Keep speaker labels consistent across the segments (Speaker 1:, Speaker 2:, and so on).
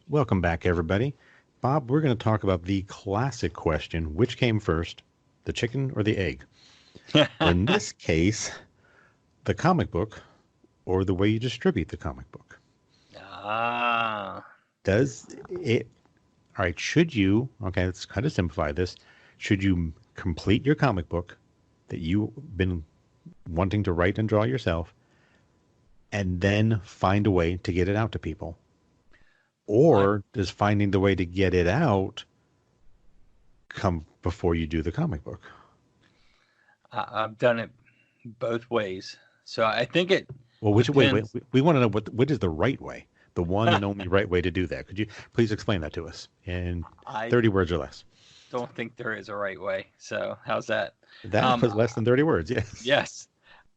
Speaker 1: Welcome back, everybody. Bob, we're going to talk about the classic question, which came first, the chicken or the egg? Or in this case, the comic book or the way you distribute the comic book. Does it, all right, should you, okay, let's kind of simplify this. Should you complete your comic book that you've been wanting to write and draw yourself and then find a way to get it out to people? Or does finding the way to get it out come before you do the comic book?
Speaker 2: I've done it both ways. So I think it
Speaker 1: which depends. Way? We want to know what is the right way, the one and only right way to do that. Could you please explain that to us in 30 words or less?
Speaker 2: Don't think there is a right way. So how's that?
Speaker 1: That was less than 30 words, yes.
Speaker 2: Yes.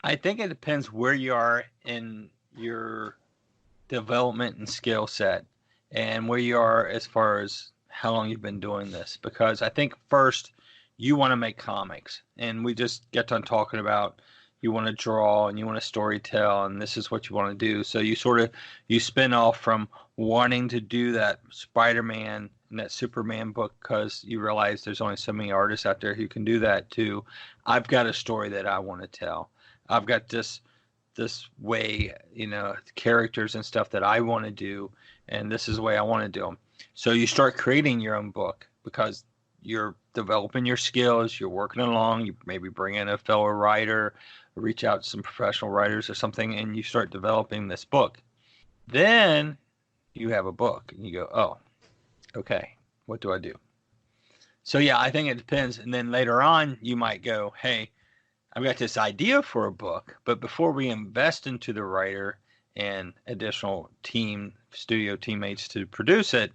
Speaker 2: I think it depends where you are in your development and skill set and where you are as far as how long you've been doing this. Because I think first you want to make comics. And we just get done talking about you want to draw and you want to story tell and this is what you want to do. So you spin off from wanting to do that Spider-Man and that Superman book because you realize there's only so many artists out there who can do that to I've got a story that I want to tell. I've got this way, characters and stuff that I want to do, and this is the way I want to do them. So you start creating your own book because you're developing your skills, you're working along, you maybe bring in a fellow writer, reach out to some professional writers or something, and you start developing this book. Then you have a book, and you go, oh, okay, what do I do? So, yeah, I think it depends. And then later on, you might go, hey, I've got this idea for a book, but before we invest into the writer and additional studio teammates to produce it,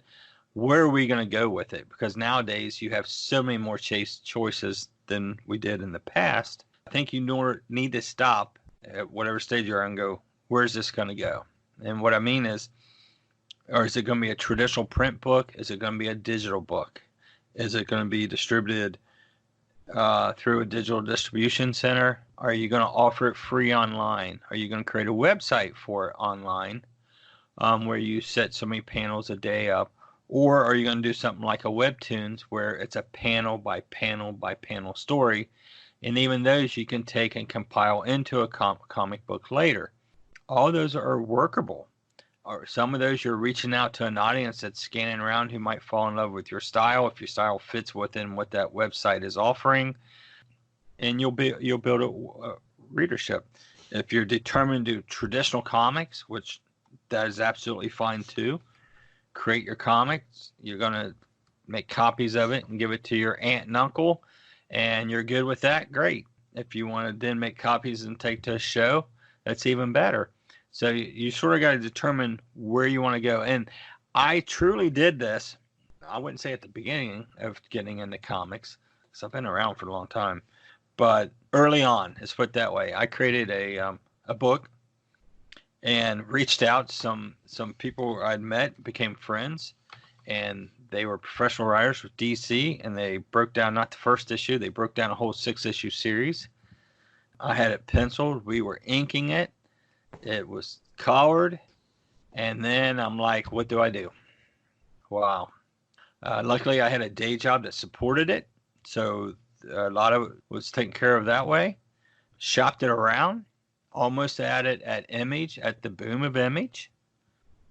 Speaker 2: where are we going to go with it? Because nowadays you have so many more choices than we did in the past. I think you need to stop at whatever stage you're on and go, where's this going to go? And what I mean is it going to be a traditional print book? Is it going to be a digital book? Is it going to be distributed through a digital distribution center? Are you going to offer it free online? Are you going to create a website for it online where you set so many panels a day up? Or are you going to do something like a webtoons where it's a panel by panel by panel story? And even those you can take and compile into a comic book later. All those are workable. Or some of those you're reaching out to an audience that's scanning around who might fall in love with your style if your style fits within what that website is offering, and you'll build a readership. If you're determined to do traditional comics, which that is absolutely fine too, create your comics. You're going to make copies of it and give it to your aunt and uncle, and you're good with that, great. If you want to then make copies and take to a show, that's even better. So you sort of got to determine where you want to go. And I truly did this. I wouldn't say at the beginning of getting into comics, because I've been around for a long time. But early on, let's put it that way. I created a book and reached out to some people I'd met, became friends, and they were professional writers with DC, and they broke down not the first issue, they broke down a whole 6-issue series. I had it penciled. We were inking it. It was colored, and then I'm like, what do I do? Wow. Luckily, I had a day job that supported it, so a lot of it was taken care of that way. Shopped it around, almost had it at Image, at the boom of Image.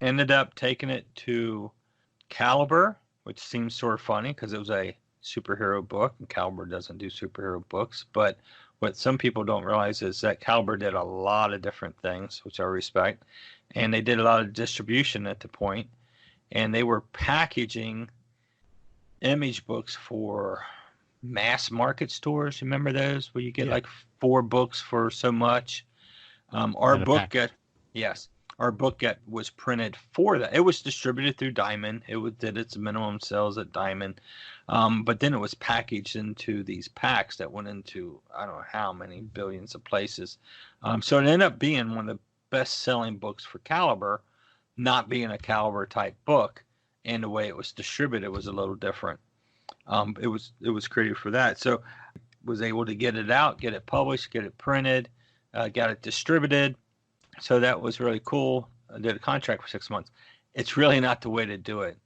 Speaker 2: Ended up taking it to Caliber, which seems sort of funny because it was a superhero book, and Caliber doesn't do superhero books, but what some people don't realize is that Caliber did a lot of different things, which I respect, and they did a lot of distribution at the point, and they were packaging Image books for mass market stores. Remember those where you get like 4 books for so much? Our book was printed for that. It was distributed through Diamond. Did its minimum sales at Diamond. But then it was packaged into these packs that went into, I don't know how many billions of places. So it ended up being one of the best-selling books for Caliber, not being a Caliber type book. And the way it was distributed was a little different. It was created for that. So was able to get it out, get it published, get it printed, got it distributed. So that was really cool. I did a contract for 6 months. it's really not the way to do it.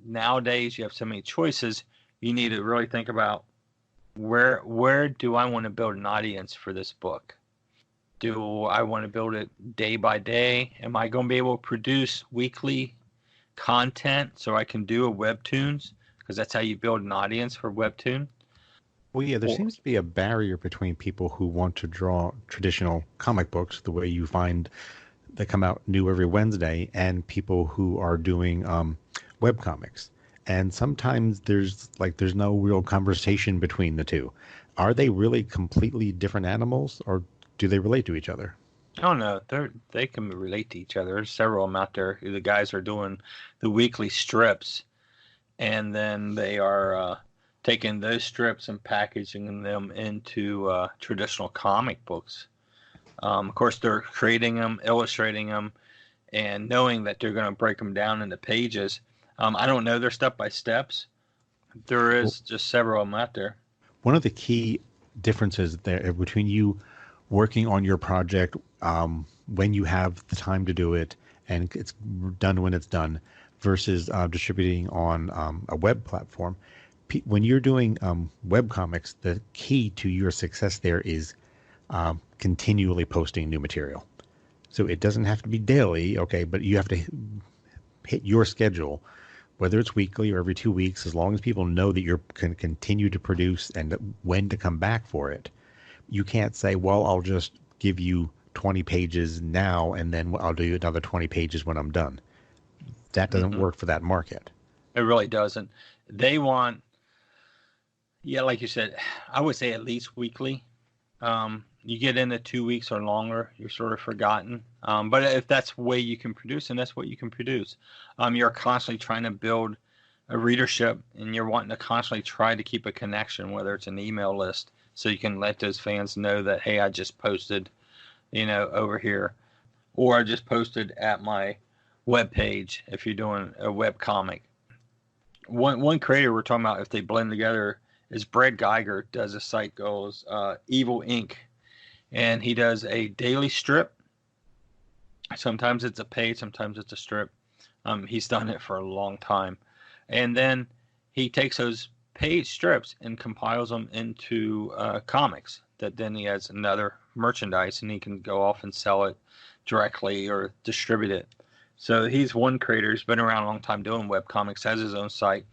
Speaker 2: Nowadays you have so many choices. You need to really think about where do I want to build an audience for this book? Do I want to build it day by day? Am I going to be able to produce weekly content so I can do a webtoons? Because that's how you build an audience for webtoon.
Speaker 1: Well, yeah, there seems to be a barrier between people who want to draw traditional comic books, the way you find they come out new every Wednesday, and people who are doing web comics. And sometimes there's no real conversation between the two. Are they really completely different animals, or do they relate to each other?
Speaker 2: Oh no, they can relate to each other. There's several of them out there. The guys are doing the weekly strips, and then they are taking those strips and packaging them into traditional comic books. Of course, they're creating them, illustrating them, and knowing that they're going to break them down into pages. I don't know their step-by-steps. There is just several of them out there.
Speaker 1: One of the key differences there between you working on your project when you have the time to do it and it's done when it's done versus distributing on a web platform. When you're doing web comics, the key to your success there is continually posting new material. So it doesn't have to be daily, okay, but you have to hit your schedule, whether it's weekly or every 2 weeks, as long as people know that you're going to continue to produce and when to come back for it. You can't say, well, I'll just give you 20 pages now and then I'll do another 20 pages when I'm done. That doesn't work for that market.
Speaker 2: It really doesn't. They want, like you said, I would say at least weekly. You get into 2 weeks or longer, you're sort of forgotten. But if that's the way you can produce, and that's what you can produce. You're constantly trying to build a readership, and you're wanting to constantly try to keep a connection, whether it's an email list, so you can let those fans know that, hey, I just posted, over here, or I just posted at my web page if you're doing a web comic. One creator we're talking about, if they blend together, is Brad Geiger. Does a site goes Evil Inc. And he does a daily strip. Sometimes it's a page, sometimes it's a strip. He's done it for a long time. And then he takes those page strips and compiles them into comics that then he has another merchandise and he can go off and sell it directly or distribute it. So he's one creator who's been around a long time doing web comics, has his own site.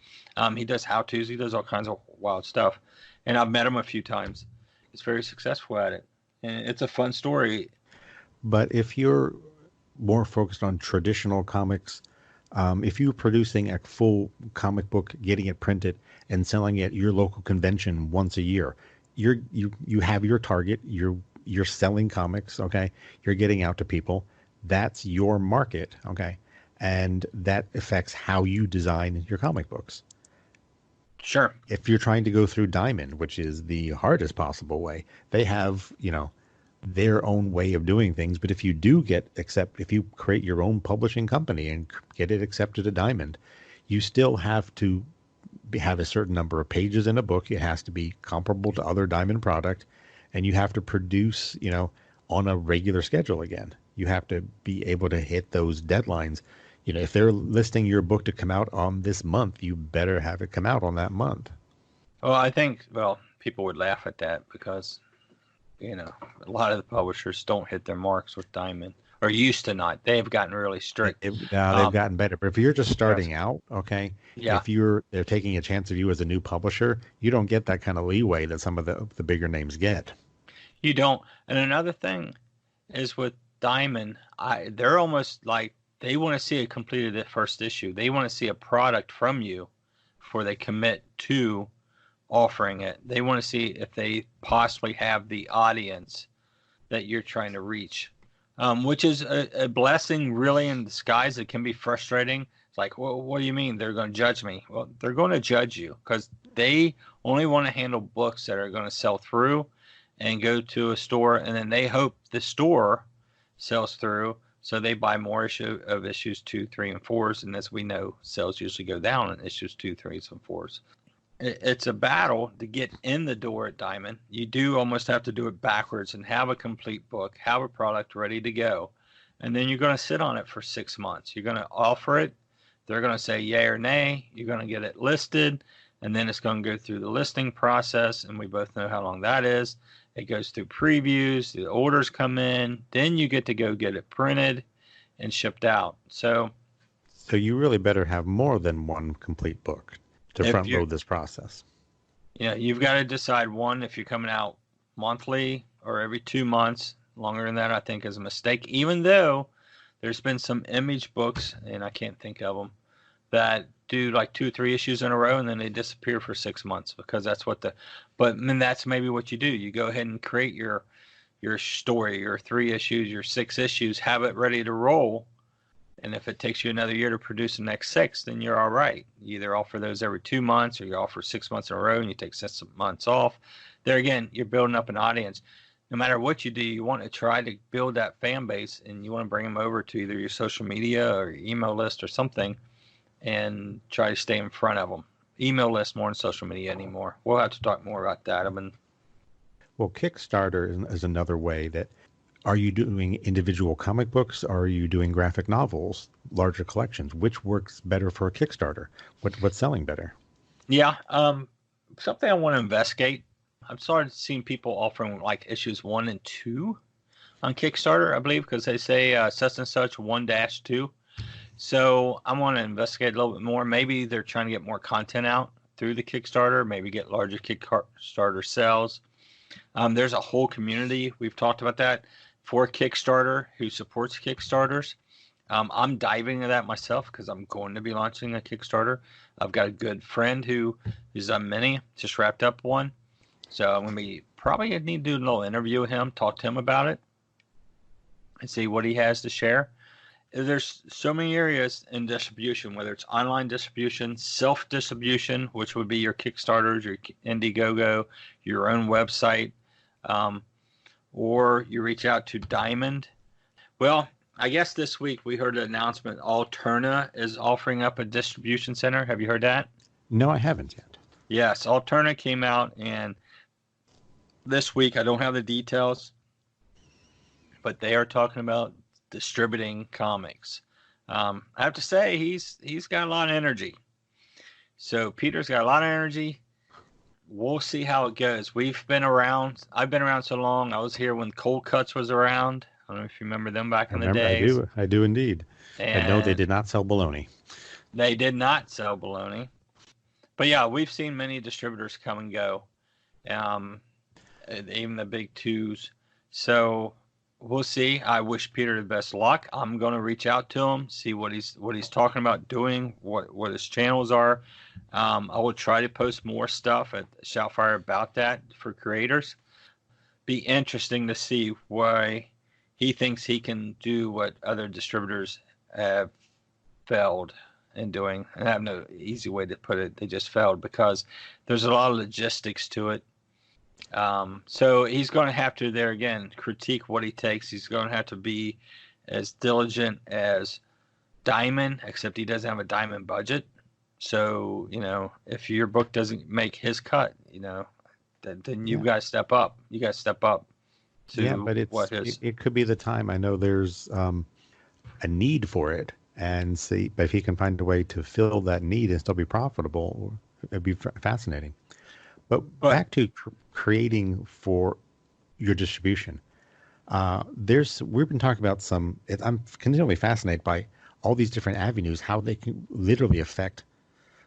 Speaker 2: He does how-tos. He does all kinds of wild stuff. And I've met him a few times. He's very successful at it. And it's a fun story.
Speaker 1: But if you're more focused on traditional comics, if you're producing a full comic book, getting it printed and selling it at your local convention once a year, you have your target. You're selling comics, okay? You're getting out to people. That's your market, okay? And that affects how you design your comic books.
Speaker 2: Sure.
Speaker 1: If you're trying to go through Diamond, which is the hardest possible way, they have, their own way of doing things. But if you if you create your own publishing company and get it accepted at Diamond, you still have to have a certain number of pages in a book. It has to be comparable to other Diamond product, and you have to produce, on a regular schedule again. You have to be able to hit those deadlines. If they're listing your book to come out on this month, you better have it come out on that month.
Speaker 2: Well, I think, people would laugh at that because, a lot of the publishers don't hit their marks with Diamond, or used to not. They've gotten really strict.
Speaker 1: They've gotten better. But if you're just starting out, okay,
Speaker 2: yeah.
Speaker 1: If they're taking a chance of you as a new publisher, you don't get that kind of leeway that some of the bigger names get.
Speaker 2: You don't. And another thing is with Diamond, they're almost like, they want to see it completed at first issue. They want to see a product from you before they commit to offering it. They want to see if they possibly have the audience that you're trying to reach, which is a blessing really in disguise. It can be frustrating. It's like, well, what do you mean they're going to judge me? Well, they're going to judge you because they only want to handle books that are going to sell through and go to a store, and then they hope the store sells through. So they buy more of issues 2, 3, and 4s, and as we know, sales usually go down in issues 2, 3s, and 4s. It's a battle to get in the door at Diamond. You do almost have to do it backwards and have a complete book, have a product ready to go, and then you're going to sit on it for 6 months. You're going to offer it. They're going to say yay or nay. You're going to get it listed, and then it's going to go through the listing process, and we both know how long that is. It goes through previews. The orders come in. Then you get to go get it printed and shipped out. So
Speaker 1: you really better have more than one complete book to front load this process.
Speaker 2: You've got to decide, one, if you're coming out monthly or every 2 months. Longer than that, I think, is a mistake, even though there's been some image books, and I can't think of them, that do like 2 or 3 issues in a row, and then they disappear for 6 months because that's what but I mean, that's maybe what you do. You go ahead and create your story, your 3 issues, your 6 issues, have it ready to roll. And if it takes you another year to produce the next 6, then you're all right. You either offer those every 2 months, or you offer 6 months in a row and you take 6 months off. There again, you're building up an audience. No matter what you do, you want to try to build that fan base, and you want to bring them over to either your social media or your email list or something, and try to stay in front of them. Email list more than social media anymore. We'll have to talk more about that.
Speaker 1: Well, Kickstarter is another way that. Are you doing individual comic books? Or are you doing graphic novels, larger collections? Which works better for a Kickstarter? What's selling better?
Speaker 2: Yeah, something I want to investigate. I've started seeing people offering like issues 1 and 2 on Kickstarter, I believe, because they say such and such 1-2. So I want to investigate a little bit more. Maybe they're trying to get more content out through the Kickstarter, maybe get larger Kickstarter sales. There's a whole community. We've talked about that for Kickstarter who supports Kickstarters. I'm diving into that myself because I'm going to be launching a Kickstarter. I've got a good friend who has done many, just wrapped up one. So I'm going to be probably need to do a little interview with him, talk to him about it, and see what he has to share. There's so many areas in distribution, whether it's online distribution, self-distribution, which would be your Kickstarters, your Indiegogo, your own website, or you reach out to Diamond. Well, I guess this week we heard an announcement. Alterna is offering up a distribution center. Have you heard that?
Speaker 1: No, I haven't yet.
Speaker 2: Yes, Alterna came out, and this week, I don't have the details, but they are talking about distributing comics. I have to say, he's got a lot of energy. So Peter's got a lot of energy. We'll see how it goes. We've been around. I've been around so long. I was here when Cold Cuts was around. I don't know if you remember them back in the days.
Speaker 1: I do indeed.
Speaker 2: And
Speaker 1: I know they did not sell bologna.
Speaker 2: They did not sell bologna. But yeah, we've seen many distributors come and go. Even the big 2s. So we'll see. I wish Peter the best luck. I'm going to reach out to him, see what he's talking about doing, what his channels are. I will try to post more stuff at ShoutFyre about that for creators. Be interesting to see why he thinks he can do what other distributors have failed in doing. And I have no easy way to put it. They just failed because there's a lot of logistics to it. So he's going to have to, there again, critique what he takes. He's going to have to be as diligent as Diamond, except he doesn't have a Diamond budget. So, if your book doesn't make his cut, then you've got to step up. You got to step up to
Speaker 1: but it could be the time. I know there's a need for it, and see if he can find a way to fill that need and still be profitable. It'd be fascinating. But back to creating for your distribution, we've been talking about I'm continually fascinated by all these different avenues, how they can literally affect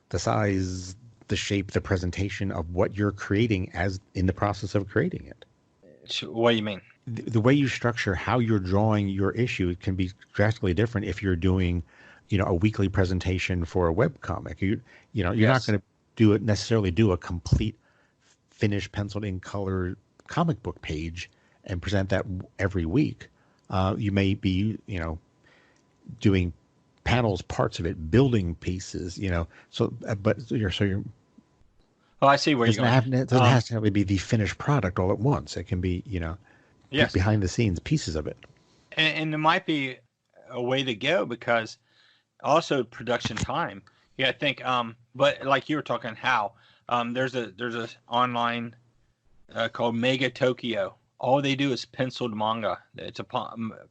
Speaker 1: the size, the shape, the presentation of what you're creating as in the process of creating it.
Speaker 2: What do you mean?
Speaker 1: The way you structure how you're drawing your issue can be drastically different if you're doing, a weekly presentation for a webcomic. You're not going to necessarily do a complete finished penciled in color comic book page and present that every week. You may be, doing panels, parts of it, building pieces, but you're.
Speaker 2: Oh, I see where you're going.
Speaker 1: It doesn't have to be the finished product all at once. It can be, behind the scenes pieces of it.
Speaker 2: And it might be a way to go because also production time. Yeah, I think. But like you were talking, how there's a online called Mega Tokyo. all they do is penciled manga. It's a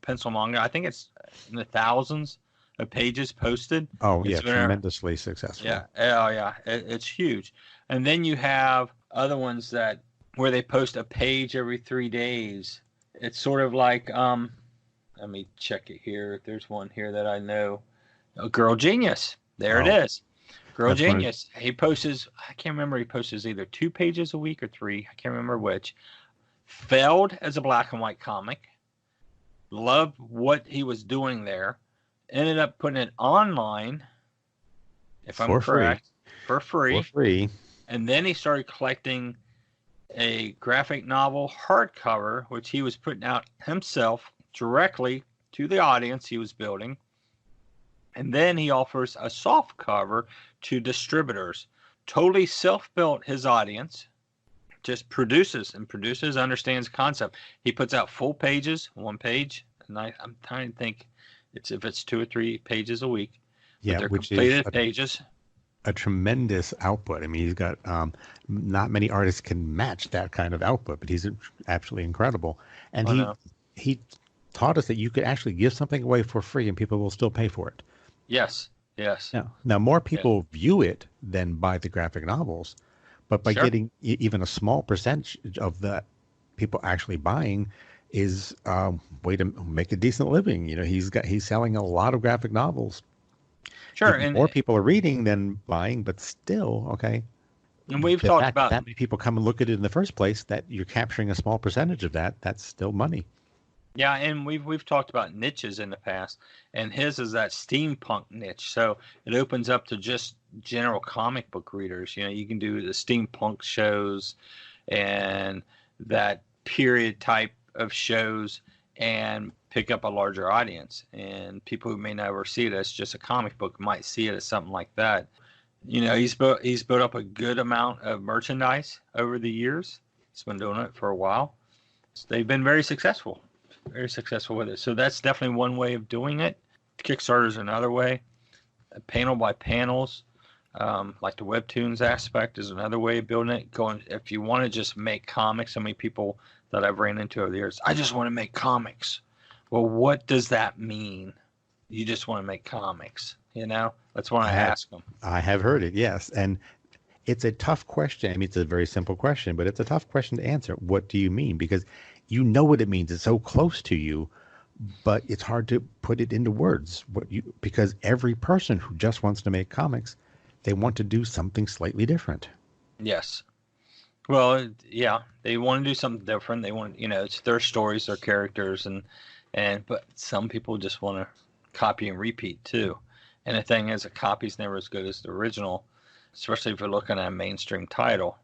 Speaker 2: pencil manga. I think it's in the thousands of pages posted.
Speaker 1: Oh, yeah,
Speaker 2: It's been
Speaker 1: tremendously successful.
Speaker 2: Yeah, oh yeah, it's huge. And then you have other ones that where they post a page every 3 days. It's sort of like let me check it here. There's one here that I know. Girl Genius. There it is. Girl Genius. He posts, I can't remember, he posts either 2 pages a week or 3. I can't remember which. Failed as a black and white comic. Loved what he was doing there. Ended up putting it online, if I'm correct, for free. And then he started collecting a graphic novel hardcover, which he was putting out himself directly to the audience he was building. And then he offers a soft cover to distributors. Totally self-built his audience. Just produces, understands concept. He puts out full pages, 1 page. And I'm trying to think if it's 2 or 3 pages a week.
Speaker 1: Yeah,
Speaker 2: they're
Speaker 1: which
Speaker 2: completed
Speaker 1: is
Speaker 2: pages.
Speaker 1: A tremendous output. I mean, he's got not many artists can match that kind of output, but he's absolutely incredible. And he taught us that you could actually give something away for free and people will still pay for it.
Speaker 2: Yes.
Speaker 1: Now more people view it than buy the graphic novels, but by getting even a small percentage of the people actually buying is a way to make a decent living. You know, he's selling a lot of graphic novels.
Speaker 2: Sure,
Speaker 1: and more people are reading than buying, but still, okay.
Speaker 2: And we've talked about
Speaker 1: that many people come and look at it in the first place. That you're capturing a small percentage of that. That's still money.
Speaker 2: Yeah, and we've talked about niches in the past, and his is that steampunk niche. So it opens up to just general comic book readers. You know, you can do the steampunk shows and that period type of shows and pick up a larger audience. And people who may never see it as just a comic book might see it as something like that. You know, he's built up a good amount of merchandise over the years. He's been doing it for a while. So they've been very successful with it. So that's definitely one way of doing it. Kickstarter is another way. Panel by panels, like the webtoons aspect, is another way of building it. If you want to just make comics, so many people that I've ran into over the years, I just want to make comics. Well, what does that mean? You just want to make comics, you know? That's what I ask them.
Speaker 1: I have heard it, yes. And it's a tough question. I mean, it's a very simple question, but it's a tough question to answer. What do you mean? Because you know what it means. It's so close to you, but it's hard to put it into words. Because every person who just wants to make comics, they want to do something slightly different.
Speaker 2: Yes. Well, yeah, they want to do something different. They want, it's their stories, their characters, but some people just want to copy and repeat too. And the thing is, a copy's never as good as the original, especially if you're looking at a mainstream title.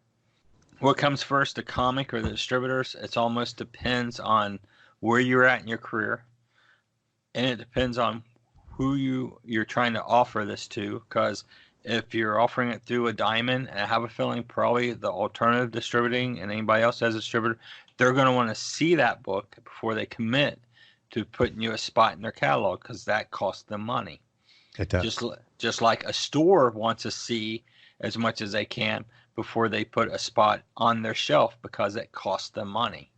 Speaker 2: What comes first, the comic or the distributors? It almost depends on where you're at in your career, and it depends on who you're trying to offer this to. Because if you're offering it through a diamond, and I have a feeling probably the alternative distributing and anybody else has a distributor, they're going to want to see that book before they commit to putting you a spot in their catalog, because that costs them money.
Speaker 1: It does.
Speaker 2: Just like a store wants to see as much as they can before they put a spot on their shelf, because it costs them money.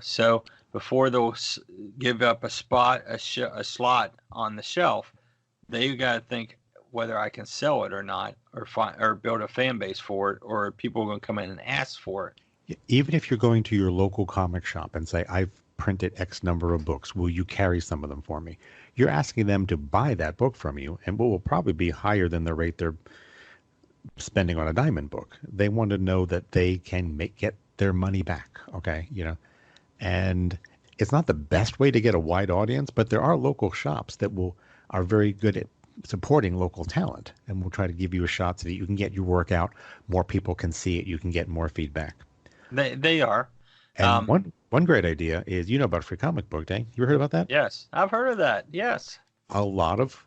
Speaker 2: So before they'll give up a spot, a slot on the shelf, they got to think whether I can sell it or not, or build a fan base for it, or people are going to come in and ask for it.
Speaker 1: Even if you're going to your local comic shop and say, I've printed X number of books, will you carry some of them for me? You're asking them to buy that book from you, and what will probably be higher than the rate they're spending on a diamond book. They want to know that they can get their money back, okay? And it's not the best way to get a wide audience, but there are local shops that are very good at supporting local talent, and we'll try to give you a shot so that you can get your work out, more people can see it, you can get more feedback.
Speaker 2: They are.
Speaker 1: And one great idea is, about Free Comic Book Day. You ever heard about that?
Speaker 2: Yes, I've heard of that. Yes.
Speaker 1: A lot of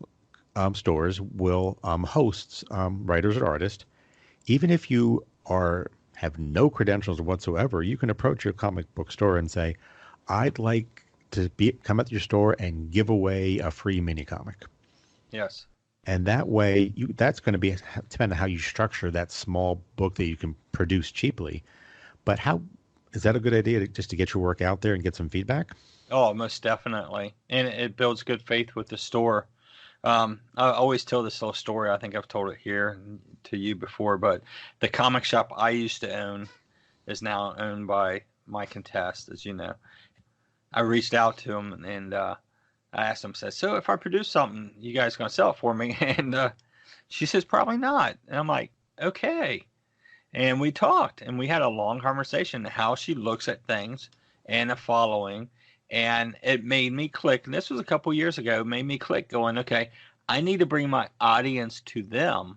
Speaker 1: stores will host writers or artists. Even if you have no credentials whatsoever, you can approach your comic book store and say, I'd like to come at your store and give away a free mini comic.
Speaker 2: Yes.
Speaker 1: And that way, that's going to depend on how you structure that small book that you can produce cheaply. But how Is that a good idea just to get your work out there and get some feedback?
Speaker 2: Oh, most definitely. And it builds good faith with the store. I always tell this little story. I think I've told it here to you before, but the comic shop I used to own is now owned by my contest, as you know. I reached out to him and I asked him, said, so if I produce something, you guys going to sell it for me? And she says, probably not. And I'm like, okay. And we talked and we had a long conversation how she looks at things and the following. And it made me click. And this was a couple years ago. It made me click going, okay, I need to bring my audience to them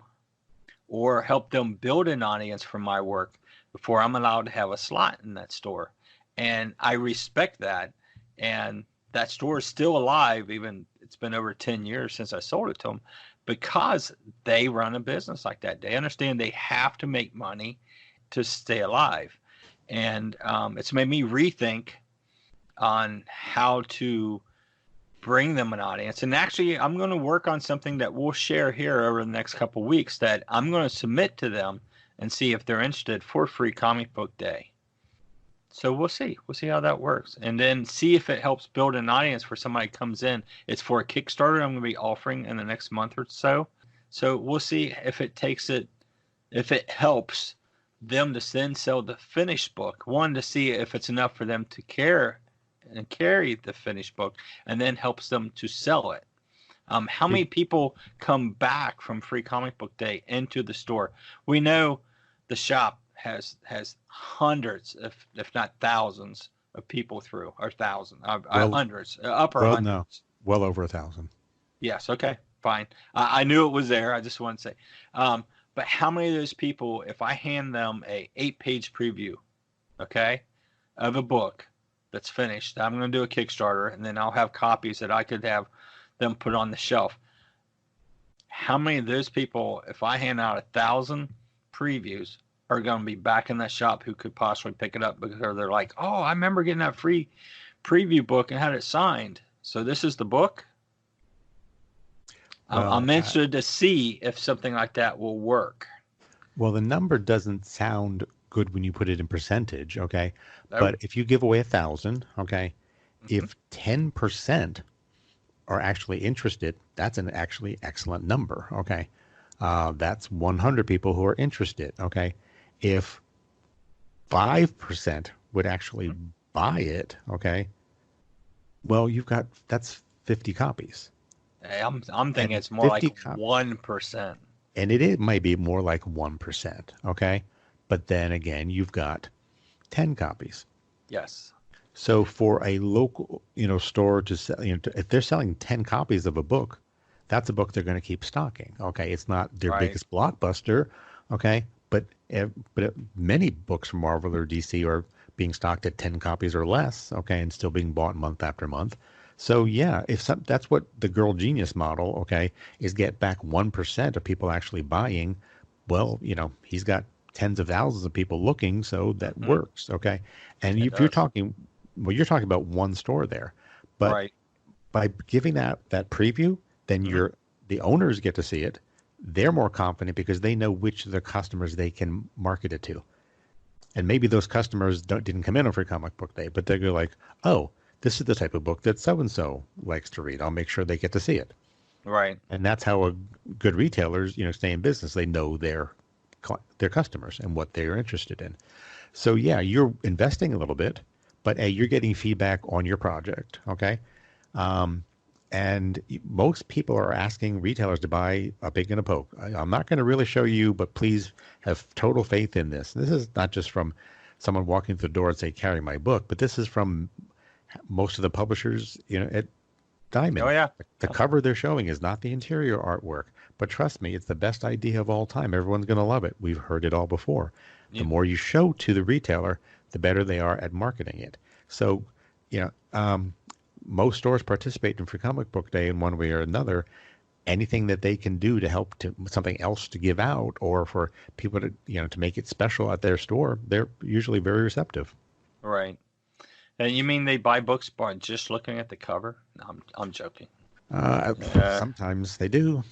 Speaker 2: or help them build an audience for my work before I'm allowed to have a slot in that store. And I respect that. And that store is still alive. Even it's been over 10 years since I sold it to them because they run a business like that. They understand they have to make money to stay alive. And it's made me rethink on how to bring them an audience. And actually, I'm going to work on something that we'll share here over the next couple of weeks that I'm going to submit to them and see if they're interested for Free Comic Book Day. So we'll see. We'll see how that works. And then see if it helps build an audience for somebody who comes in. It's for a Kickstarter I'm going to be offering in the next month or so. So we'll see if it takes it, if it helps them to then sell the finished book. One, to see if it's enough for them to carry the finished book, and then helps them to sell it. How many people come back from Free Comic Book Day into the store? We know the shop has hundreds, if not thousands, of people through, or hundreds, upper hundreds.
Speaker 1: No, well over 1,000.
Speaker 2: Yes. Okay. Fine. I knew it was there. I just want to say, but how many of those people, if I hand them a 8-page preview, okay, of a book that's finished, I'm going to do a Kickstarter, and then I'll have copies that I could have them put on the shelf. How many of those people, if I hand out 1,000 previews, are going to be back in that shop who could possibly pick it up because they're like, oh, I remember getting that free preview book and had it signed. So this is the book. Well, I'm interested to see if something like that will work.
Speaker 1: Well, the number doesn't sound good when you put it in percentage, okay? But if you give away 1,000, okay, if 10% are actually interested, that's an actually excellent number, okay? That's 100 people who are interested, okay? If 5% would actually buy it, okay, well, that's 50 copies.
Speaker 2: Hey, I'm thinking it's more like 1%.
Speaker 1: And it might be more like 1%, okay? But then again, you've got 10 copies.
Speaker 2: Yes.
Speaker 1: So for a local, store to sell, if they're selling 10 copies of a book, that's a book they're going to keep stocking. Okay, it's not their biggest blockbuster. Okay, but many books from Marvel or DC are being stocked at 10 copies or less. Okay, and still being bought month after month. So yeah, that's what the Girl Genius model, okay, is get back 1% of people actually buying. Well, he's got tens of thousands of people looking, so that works, okay? And you're talking about one store there. But by giving that preview, then the owners get to see it. They're more confident because they know which of their customers they can market it to. And maybe those customers didn't come in on Free Comic Book Day, but they go like, oh, this is the type of book that so-and-so likes to read. I'll make sure they get to see it.
Speaker 2: Right.
Speaker 1: And that's how good retailers, stay in business. They know their customers and what they're interested in. So yeah, you're investing a little bit, but you're getting feedback on your project, okay? And most people are asking retailers to buy a pig and a poke. I'm not going to really show you, but please have total faith in this. This is not just from someone walking through the door and say, carry my book, but this is from most of the publishers, at Diamond.
Speaker 2: Oh, yeah.
Speaker 1: The cover they're showing is not the interior artwork, but trust me, it's the best idea of all time. Everyone's going to love it. We've heard it all before. The more you show to the retailer, the better they are at marketing it. So, most stores participate in Free Comic Book Day in one way or another. Anything that they can do to help to something else to give out or for people to, to make it special at their store, they're usually very receptive.
Speaker 2: Right. And you mean they buy books by just looking at the cover? No, I'm joking.
Speaker 1: Sometimes they do.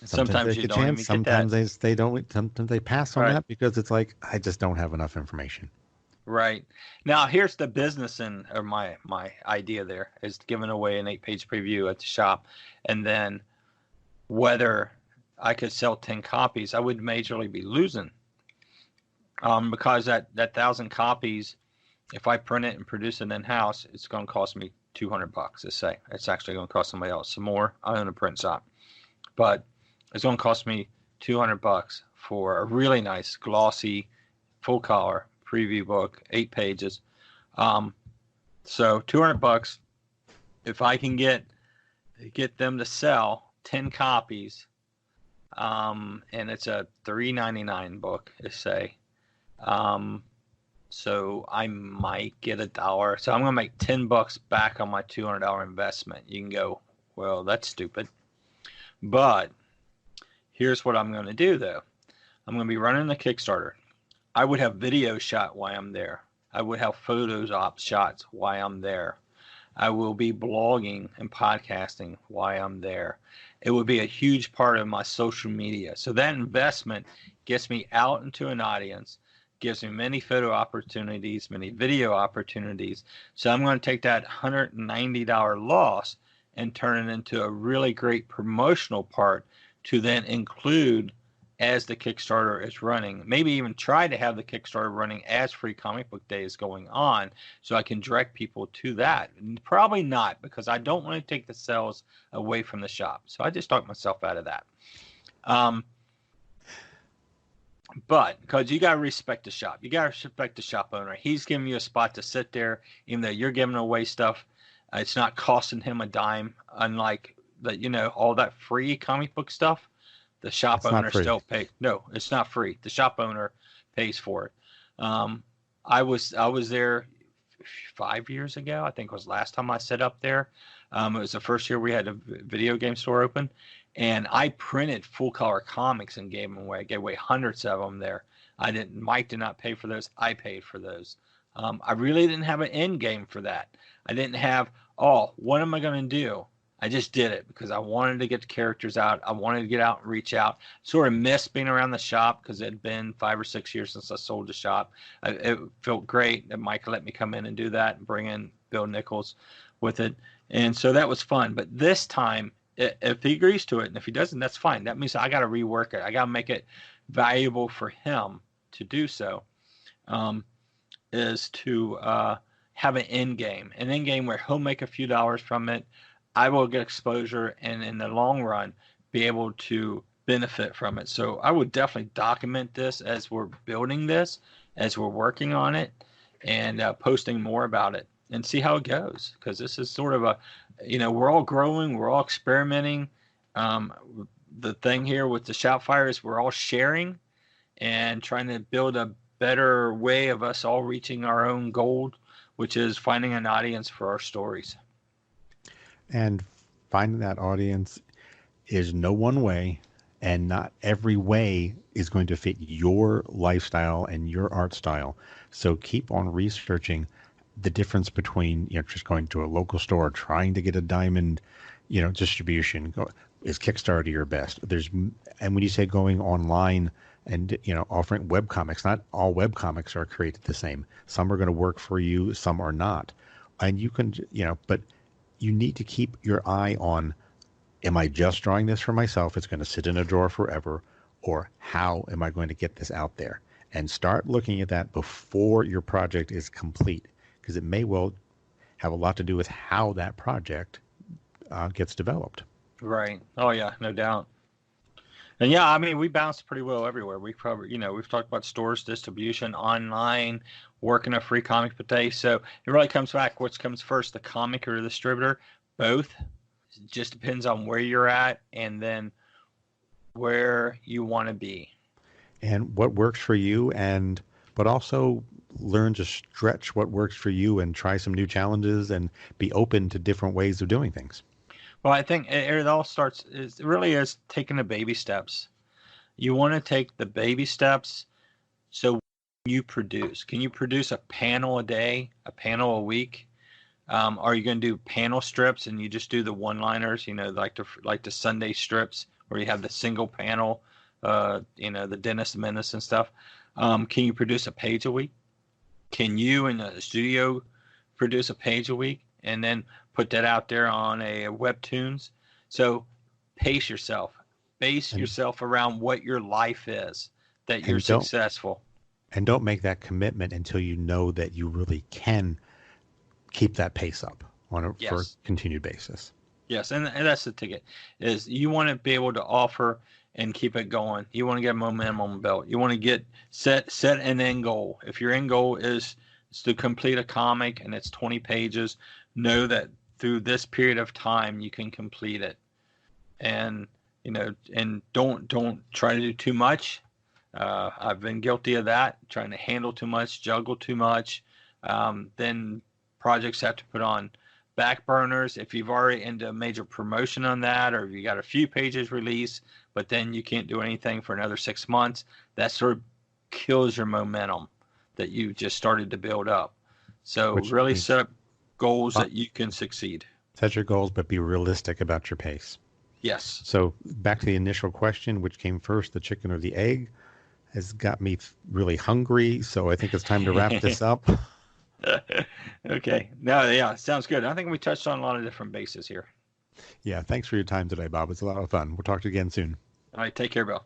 Speaker 2: Sometimes you don't even
Speaker 1: Sometimes they don't. Sometimes they pass on that because it's like, I just don't have enough information.
Speaker 2: Right. Now, here's the business or my idea there is giving away an 8-page preview at the shop, and then whether I could sell 10 copies, I would majorly be losing, because that 1,000 copies, if I print it and produce it in house, it's going to cost me $200. Let's say it's actually going to cost somebody else some more. I own a print shop, but it's going to cost me $200 for a really nice glossy full color preview book, 8 pages. So $200. If I can get them to sell 10 copies, and it's a $3.99 book, let's say. So I might get $1. So I'm gonna make $10 back on my $200 investment. You can go, well, that's stupid. But here's what I'm gonna do though. I'm gonna be running the Kickstarter. I would have video shot while I'm there. I would have photos op shots while I'm there. I will be blogging and podcasting while I'm there. It would be a huge part of my social media. So that investment gets me out into an audience, gives me many photo opportunities, many video opportunities. So I'm going to take that $190 loss and turn it into a really great promotional part to then include as the Kickstarter is running. Maybe even try to have the Kickstarter running as Free Comic Book Day is going on, so I can direct people to that. And probably not, because I don't want to take the sales away from the shop. So I just talked myself out of that. But because you got to respect the shop. You got to respect the shop owner. He's giving you a spot to sit there, even though you're giving away stuff. It's not costing him a dime, unlike all that free comic book stuff. The shop owner still pays. No, it's not free. The shop owner pays for it. I was there 5 years ago. I think it was last time I set up there. It was the first year we had a video game store open, and I printed full color comics and gave them away. I gave away hundreds of them there. Mike did not pay for those. I paid for those. I really didn't have an end game for that. I didn't have, what am I going to do? I just did it because I wanted to get the characters out. I wanted to get out and reach out. Sort of missed being around the shop because it had been 5 or 6 years since I sold the shop. It felt great that Mike let me come in and do that and bring in Bill Nichols with it. And so that was fun. But this time, if he agrees to it, and if he doesn't, that's fine. That means I got to rework it. I got to make it valuable for him to do so, is to have an end game where he'll make a few dollars from it. I will get exposure and in the long run be able to benefit from it. So I would definitely document this as we're building this, as we're working on it, and posting more about it and see how it goes. Because this is sort of we're all growing, we're all experimenting. The thing here with the ShoutFyre is we're all sharing and trying to build a better way of us all reaching our own goal, which is finding an audience for our stories.
Speaker 1: And finding that audience is no one way, and not every way is going to fit your lifestyle and your art style. So keep on researching the difference between just going to a local store, trying to get a diamond, distribution. Is Kickstarter your best? And when you say going online and offering web comics, not all web comics are created the same. Some are going to work for you, some are not, and you can but you need to keep your eye on, am I just drawing this for myself? It's going to sit in a drawer forever. Or how am I going to get this out there? And start looking at that before your project is complete, because it may well have a lot to do with how that project gets developed.
Speaker 2: Right. Oh, yeah, no doubt. And yeah, I mean, we bounce pretty well everywhere. We cover, we've talked about stores, distribution, online, working a Free Comic Book Day. So it really comes back, what comes first, the comic or the distributor? Both. It just depends on where you're at and then where you want to be.
Speaker 1: And what works for you, but also learn to stretch what works for you and try some new challenges and be open to different ways of doing things.
Speaker 2: Well, I think it all starts, it really is taking the baby steps. You want to take the baby steps. So you produce, can you produce a panel a day, a panel a week? Are you going to do panel strips and you just do the one-liners, like the Sunday strips where you have the single panel, the Dennis the Menace and stuff? Can you produce a page a week? can you in the studio produce a page a week and then put that out there on a Webtoons? So pace yourself. Base yourself around what your life is, that you're successful.
Speaker 1: And don't make that commitment until you know that you really can keep that pace up for a continued basis.
Speaker 2: Yes, and that's the ticket, is you want to be able to offer and keep it going. You want to get momentum on the belt. You want to get set an end goal. If your end goal is to complete a comic and it's 20 pages, know that through this period of time you can complete it. And and don't try to do too much. I've been guilty of that, trying to handle too much, juggle too much. Then projects have to put on back burners. If you've already into a major promotion on that, or if you got a few pages released, but then you can't do anything for another 6 months, that sort of kills your momentum that you just started to build up. So really set up goals that you can succeed.
Speaker 1: Set your goals, but be realistic about your pace.
Speaker 2: Yes.
Speaker 1: So back to the initial question, which came first, the chicken or the egg, has got me really hungry. So I think it's time to wrap this up.
Speaker 2: Okay. No, yeah, sounds good. I think we touched on a lot of different bases here.
Speaker 1: Yeah. Thanks for your time today, Bob. It's a lot of fun. We'll talk to you again soon.
Speaker 2: All right. Take care, Bill.